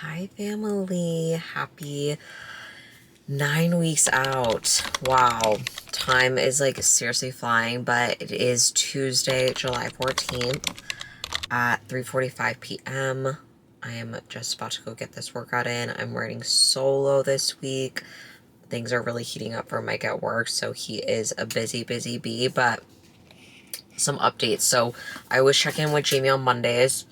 Hi family, happy 9 weeks out. Wow, time is like seriously flying, but it is Tuesday, July 14th at 3:45 p.m. I am just about to go get this workout in. I'm running solo this week. Things are really heating up for Mike at work, so he is a busy bee, but some updates. So I was checking with Jamie on Mondays.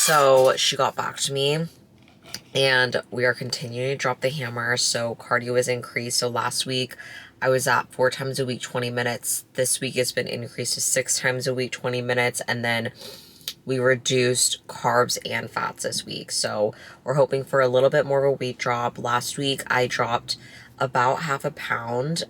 So she got back to me and we are continuing to drop the hammer. So cardio is increased. So last week I was at 4 times a week, 20 minutes. This week it's been increased to 6 times a week, 20 minutes. And then we reduced carbs and fats this week. So we're hoping for a little bit more of a weight drop. Last week I dropped about half a pound.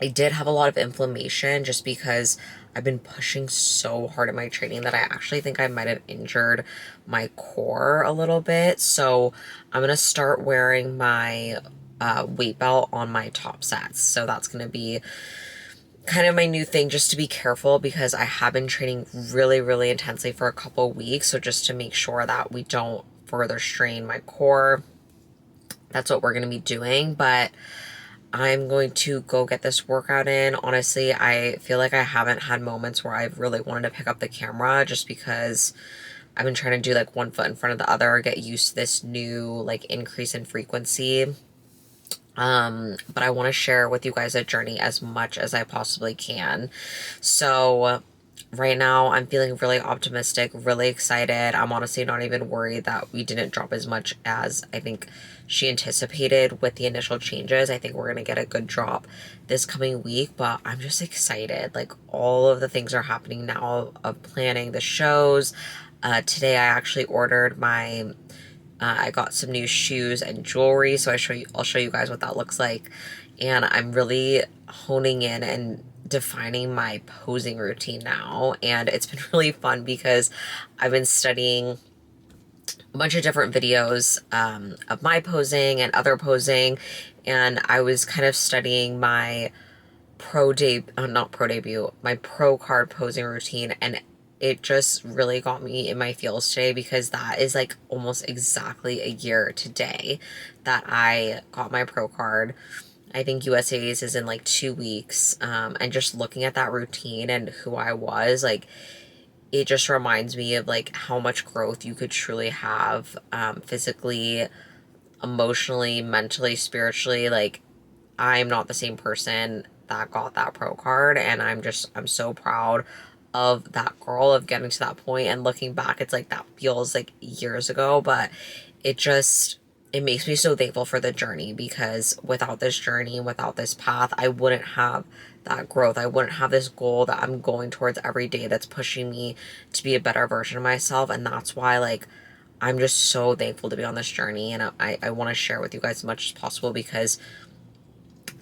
I did have a lot of inflammation just because I've been pushing so hard at my training that I actually think I might have injured my core a little bit. So I'm going to start wearing my weight belt on my top sets. So that's going to be kind of my new thing, just to be careful because I have been training really intensely for a couple weeks. So just to make sure that we don't further strain my core, that's what we're going to be doing. But I'm going to go get this workout in. Honestly, I feel like I haven't had moments where I've really wanted to pick up the camera just because I've been trying to do like one foot in front of the other, get used to this new like increase in frequency. But I want to share with you guys a journey as much as I possibly can. So right now I'm feeling really optimistic, really excited. I'm honestly not even worried that we didn't drop as much as I think she anticipated with the initial changes. I think we're going to get a good drop this coming week, but I'm just excited. Like all of the things are happening now of planning the shows. Today I actually ordered my I got some new shoes and jewelry, so I'll show you guys what that looks like. And I'm really honing in and defining my posing routine now, and it's been really fun because I've been studying a bunch of different videos of my posing and other posing, and I was kind of studying my my pro card posing routine, and it just really got me in my feels today because that is like almost exactly a year today that I got my pro card. I think USA's is in like 2 weeks. And just looking at that routine and who I was, like, it just reminds me of like how much growth you could truly have, physically, emotionally, mentally, spiritually. Like, I'm not the same person that got that pro card, and I'm so proud of that girl, of getting to that point. And looking back, it's like that feels like years ago, but it makes me so thankful for the journey, because without this journey, without this path, I wouldn't have that growth. I wouldn't have this goal that I'm going towards every day that's pushing me to be a better version of myself. And that's why, like, I'm just so thankful to be on this journey, and I want to share with you guys as much as possible, because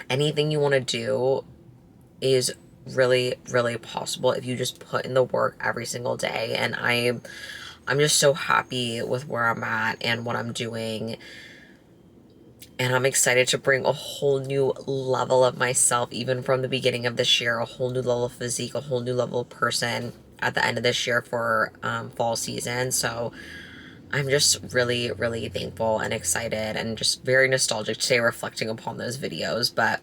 anything you want to do is really possible if you just put in the work every single day. And I'm just so happy with where I'm at and what I'm doing, and I'm excited to bring a whole new level of myself, even from the beginning of this year, a whole new level of physique, a whole new level of person at the end of this year for fall season. So I'm just really thankful and excited, and just very nostalgic today reflecting upon those videos. But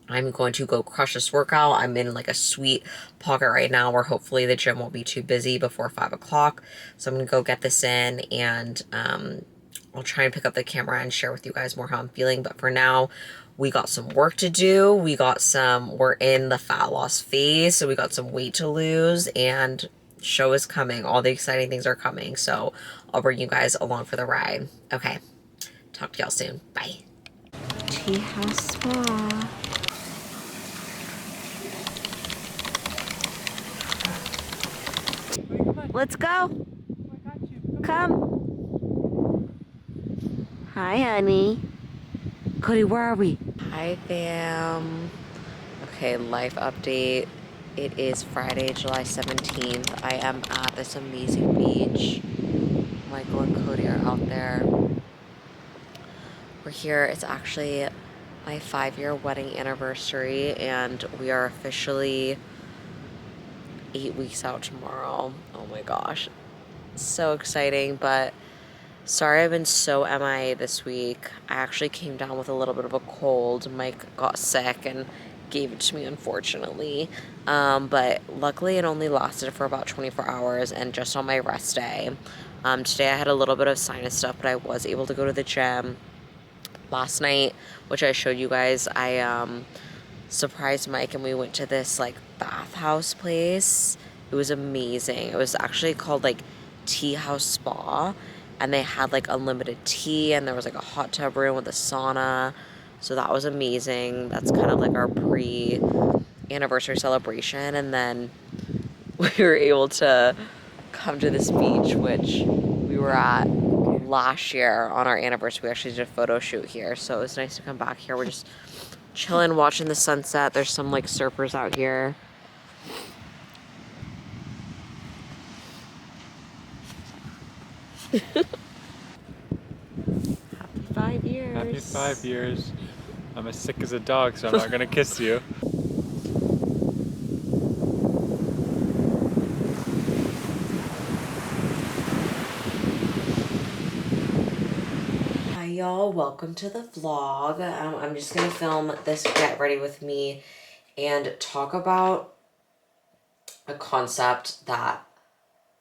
I'm going to go crush this workout. I'm in like a sweet pocket right now where hopefully the gym won't be too busy before 5 o'clock. So I'm going to go get this in, and I'll try and pick up the camera and share with you guys more how I'm feeling. But for now, we got some work to do. We're in the fat loss phase, so we got some weight to lose, and show is coming. All the exciting things are coming. So I'll bring you guys along for the ride. Okay. Talk to y'all soon. Bye. Tea House Spa. Let's go. Come. Hi, honey. Cody, where are we? Hi, fam. Okay, life update. It is Friday, July 17th. I am at this amazing beach. Michael and Cody are out there. We're here. It's actually my 5-year wedding anniversary, and we are officially 8 weeks out tomorrow. Oh my gosh. It's so exciting, but sorry I've been so MIA this week. I actually came down with a little bit of a cold. Mike got sick and gave it to me, unfortunately. But luckily it only lasted for about 24 hours and just on my rest day. Today I had a little bit of sinus stuff, but I was able to go to the gym. Last night, which I showed you guys, I surprised Mike and we went to this like bathhouse place. It was amazing. It was actually called like Tea House Spa, and they had like unlimited tea, and there was like a hot tub room with a sauna. So that was amazing. That's kind of like our pre-anniversary celebration. And then we were able to come to this beach, which we were at last year on our anniversary. We actually did a photo shoot here, so it was nice to come back here. We're just chilling, watching the sunset. There's some like surfers out here. Happy 5 years. Happy 5 years. I'm as sick as a dog, so I'm not gonna kiss you. Hi y'all, welcome to the vlog. I'm just gonna film this get ready with me and talk about a concept that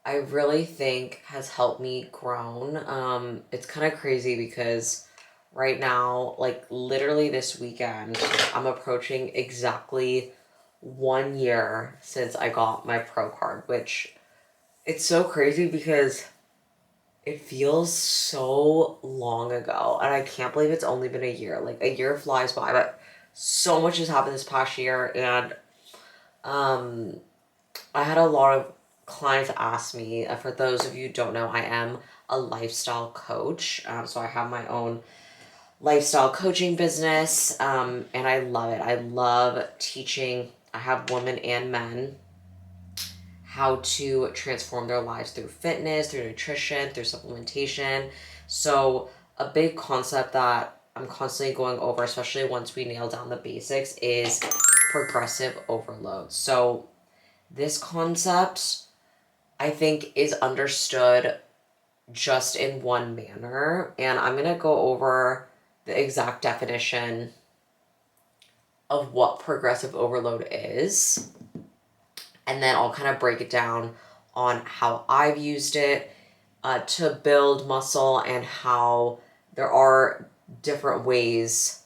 I really think has helped me grown. It's kind of crazy because right now, like literally this weekend, I'm approaching exactly 1 year since I got my pro card, which it's so crazy because it feels so long ago, and I can't believe it's only been a year. Like a year flies by, but so much has happened this past year, and I had a lot of clients ask me, for those of you who don't know, I am a lifestyle coach. So I have my own lifestyle coaching business, and I love it. I love teaching. I have women and men how to transform their lives through fitness, through nutrition, through supplementation. So a big concept that I'm constantly going over, especially once we nail down the basics, is progressive overload. So this concept, I think, is understood just in one manner, and I'm going to go over the exact definition of what progressive overload is, and then I'll kind of break it down on how I've used it to build muscle and how there are different ways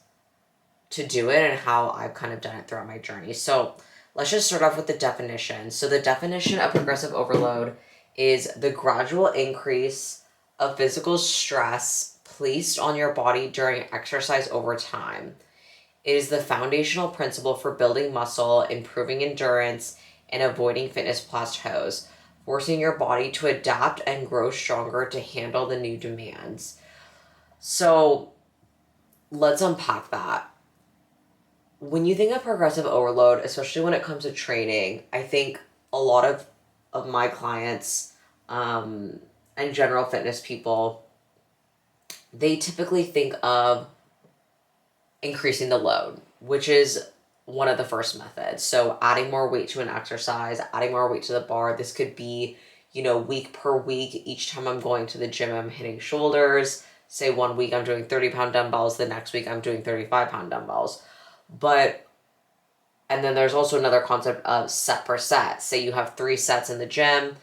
to do it and how I've kind of done it throughout my journey. So let's just start off with the definition. So the definition of progressive overload is the gradual increase of physical stress placed on your body during exercise over time. It is the foundational principle for building muscle, improving endurance, and avoiding fitness plateaus, forcing your body to adapt and grow stronger to handle the new demands. So let's unpack that. When you think of progressive overload, especially when it comes to training, I think a lot of my clients and general fitness people, they typically think of increasing the load, which is one of the first methods. So adding more weight to an exercise, adding more weight to the bar. This could be, week per week. Each time I'm going to the gym, I'm hitting shoulders. Say 1 week I'm doing 30-pound dumbbells, the next week I'm doing 35-pound dumbbells. And then there's also another concept of set per set. Say you have 3 sets in the gym.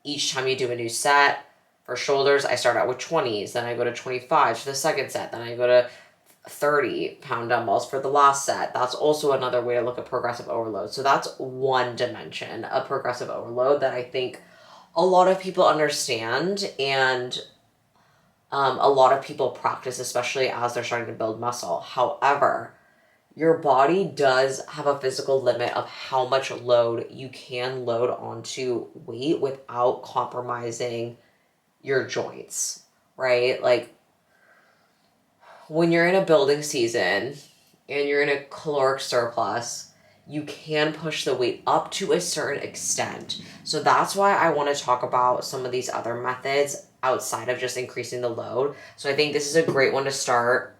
Each time you do a new set, for shoulders, I start out with 20s, then I go to 25s for the second set, then I go to 30-pound dumbbells for the last set. That's also another way to look at progressive overload. So that's one dimension of progressive overload that I think a lot of people understand, and a lot of people practice, especially as they're starting to build muscle. However, your body does have a physical limit of how much load you can load onto weight without compromising your joints, right? Like when you're in a building season and you're in a caloric surplus, you can push the weight up to a certain extent. So that's why I want to talk about some of these other methods outside of just increasing the load. So I think this is a great one to start.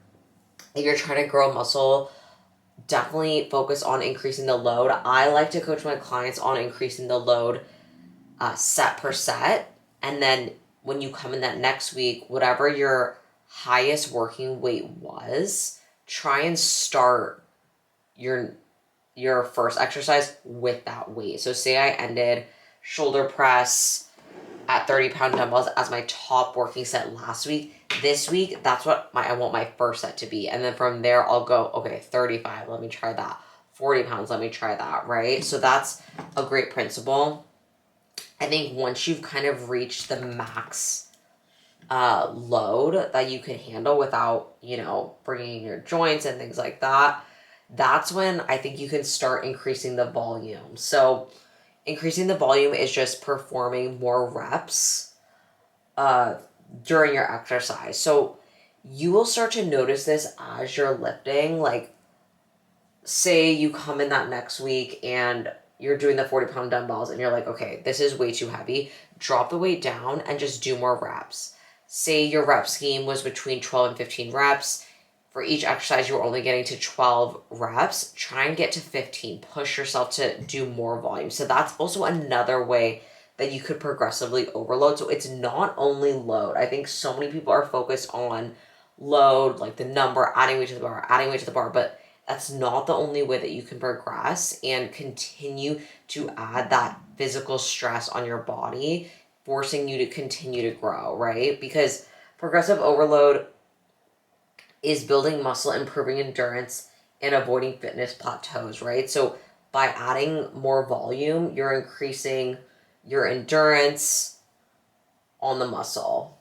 If you're trying to grow muscle, definitely focus on increasing the load. I like to coach my clients on increasing the load set per set. And then when you come in that next week, whatever your highest working weight was, try and start your first exercise with that weight. So say I ended shoulder press at 30-pound dumbbells as my top working set last week. This week, that's what I want my first set to be. And then from there, I'll go, okay, 35, let me try that. 40 pounds, let me try that, right? So that's a great principle. I think once you've kind of reached the max load that you can handle without, bringing your joints and things like that, that's when I think you can start increasing the volume. So increasing the volume is just performing more reps during your exercise. So you will start to notice this as you're lifting. Like, say you come in that next week and you're doing the 40-pound dumbbells and you're like, okay, this is way too heavy. Drop the weight down and just do more reps. Say your rep scheme was between 12 and 15 reps. For each exercise, you're only getting to 12 reps. Try and get to 15. Push yourself to do more volume. So that's also another way that you could progressively overload. So it's not only load. I think so many people are focused on load, like the number, adding weight to the bar, but that's not the only way that you can progress and continue to add that physical stress on your body, forcing you to continue to grow, right? Because progressive overload is building muscle, improving endurance, and avoiding fitness plateaus, right? So by adding more volume, you're increasing your endurance on the muscle.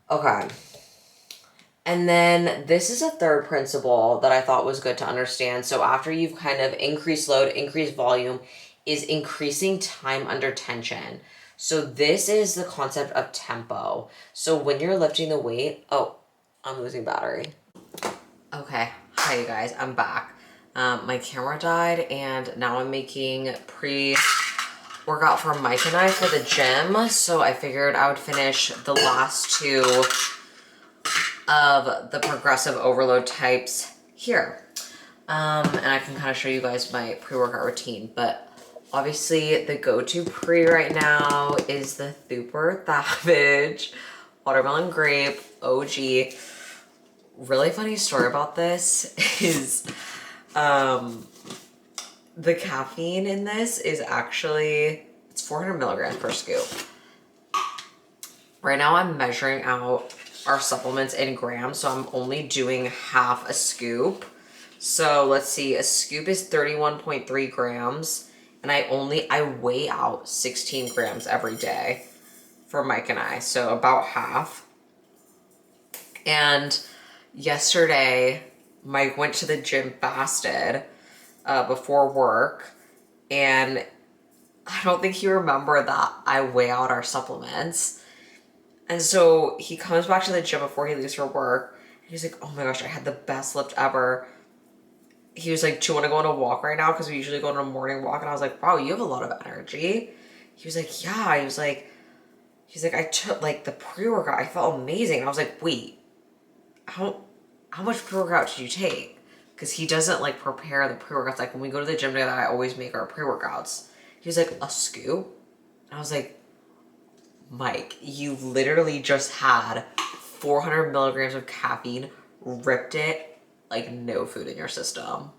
Okay. And then this is a third principle that I thought was good to understand. So after you've kind of increased load, increased volume, is increasing time under tension. So this is the concept of tempo. So when you're lifting the weight, I'm losing battery. Okay, hi you guys, I'm back. My camera died and now I'm making pre-workout for Mike and I for the gym. So I figured I would finish the last two of the progressive overload types here. And I can kind of show you guys my pre-workout routine, but obviously the go-to pre right now is the Super Savage Watermelon Grape OG. Really funny story about this is the caffeine in this is actually, it's 400 milligrams per scoop. Right now I'm measuring out our supplements in grams, so I'm only doing half a scoop. So let's see, a scoop is 31.3 grams, and I weigh out 16 grams every day for Mike and I, so about half. And yesterday, Mike went to the gym fasted before work, and I don't think he remembered that I weigh out our supplements. And so he comes back to the gym before he leaves for work, and he's like, oh my gosh, I had the best lift ever. He was like, do you want to go on a walk right now? Because we usually go on a morning walk. And I was like, wow, you have a lot of energy. He was like, yeah. He was like, I took like the pre-workout. I felt amazing. And I was like, wait, how much pre-workout did you take? Because he doesn't like prepare the pre-workouts. Like when we go to the gym together, I always make our pre-workouts. He was like, a scoop? And I was like, Mike, you literally just had 400 milligrams of caffeine, ripped it like no food in your system.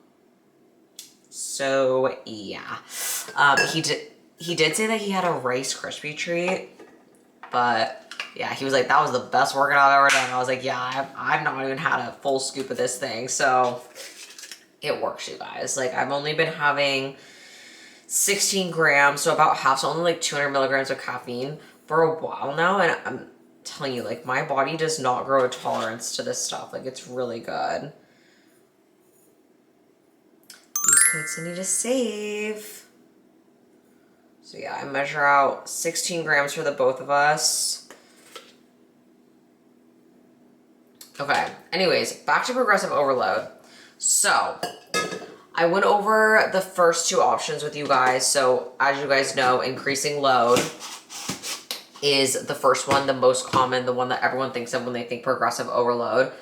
So yeah, he did say that he had a Rice Krispie treat, but yeah, he was like, that was the best workout I've ever done. I was like, yeah, I've not even had a full scoop of this thing, so it works, you guys. Like I've only been having 16 grams, so about half, so only like 200 milligrams of caffeine for a while now, and I'm telling you, like my body does not grow a tolerance to this stuff. Like it's really good. Use code Cindy to save. So yeah, I measure out 16 grams for the both of us. Okay, anyways, back to progressive overload. So I went over the first two options with you guys. So as you guys know, increasing load is the first one, the most common, the one that everyone thinks of when they think progressive overload.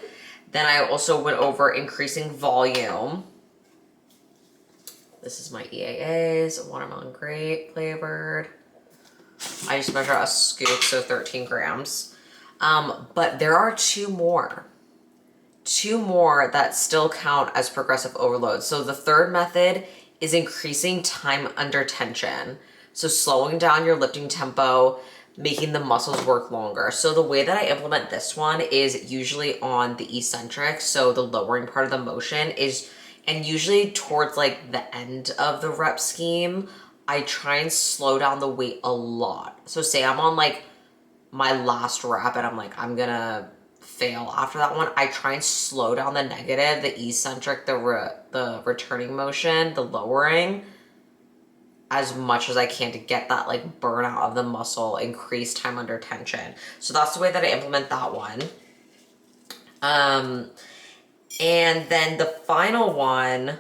Then I also went over increasing volume. This is my EAAs, watermelon grape flavored. I just measure a scoop, so 13 grams. But there are two more that still count as progressive overload. So the third method is increasing time under tension. So slowing down your lifting tempo, making the muscles work longer. So the way that I implement this one is usually on the eccentric. So the lowering part of the motion is, and usually towards like the end of the rep scheme, I try and slow down the weight a lot. So say I'm on like my last rep and I'm like, I'm gonna fail after that one. I try and slow down the negative, the eccentric, the returning motion, the lowering, as much as I can to get that like burnout of the muscle, increase time under tension. So that's the way that I implement that one. And then the final one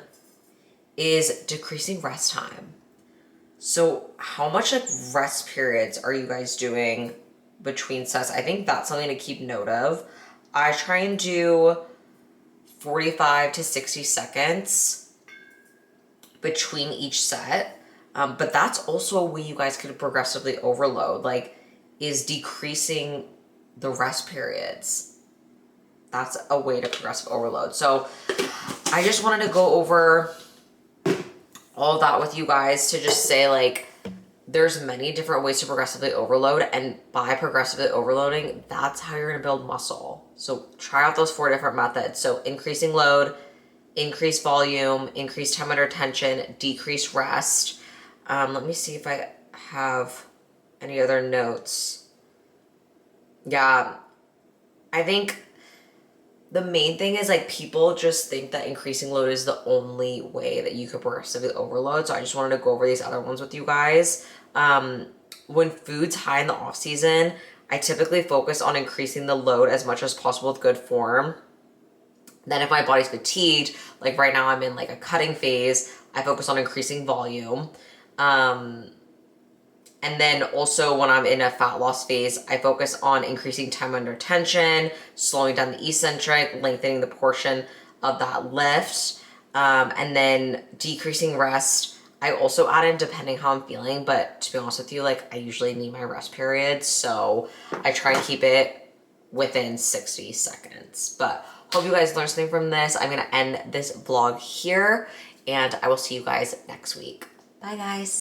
is decreasing rest time. So how much like rest periods are you guys doing between sets? I think that's something to keep note of. I try and do 45 to 60 seconds between each set. But that's also a way you guys could progressively overload, like, is decreasing the rest periods. That's a way to progressive overload. So I just wanted to go over all of that with you guys to just say, like, there's many different ways to progressively overload, and by progressively overloading, that's how you're gonna build muscle. So try out those 4 different methods. So increasing load, increase volume, increase time under tension, decrease rest. Let me see if I have any other notes. Yeah, I think the main thing is like people just think that increasing load is the only way that you could progressively overload. So I just wanted to go over these other ones with you guys. When food's high in the off season, I typically focus on increasing the load as much as possible with good form. Then if my body's fatigued, like right now I'm in like a cutting phase, I focus on increasing volume. And then also when I'm in a fat loss phase, I focus on increasing time under tension, slowing down the eccentric, lengthening the portion of that lift, and then decreasing rest. I also add in depending how I'm feeling, but to be honest with you, like I usually need my rest periods, so I try and keep it within 60 seconds. But hope you guys learned something from this. I'm gonna end this vlog here, and I will see you guys next week. Bye guys.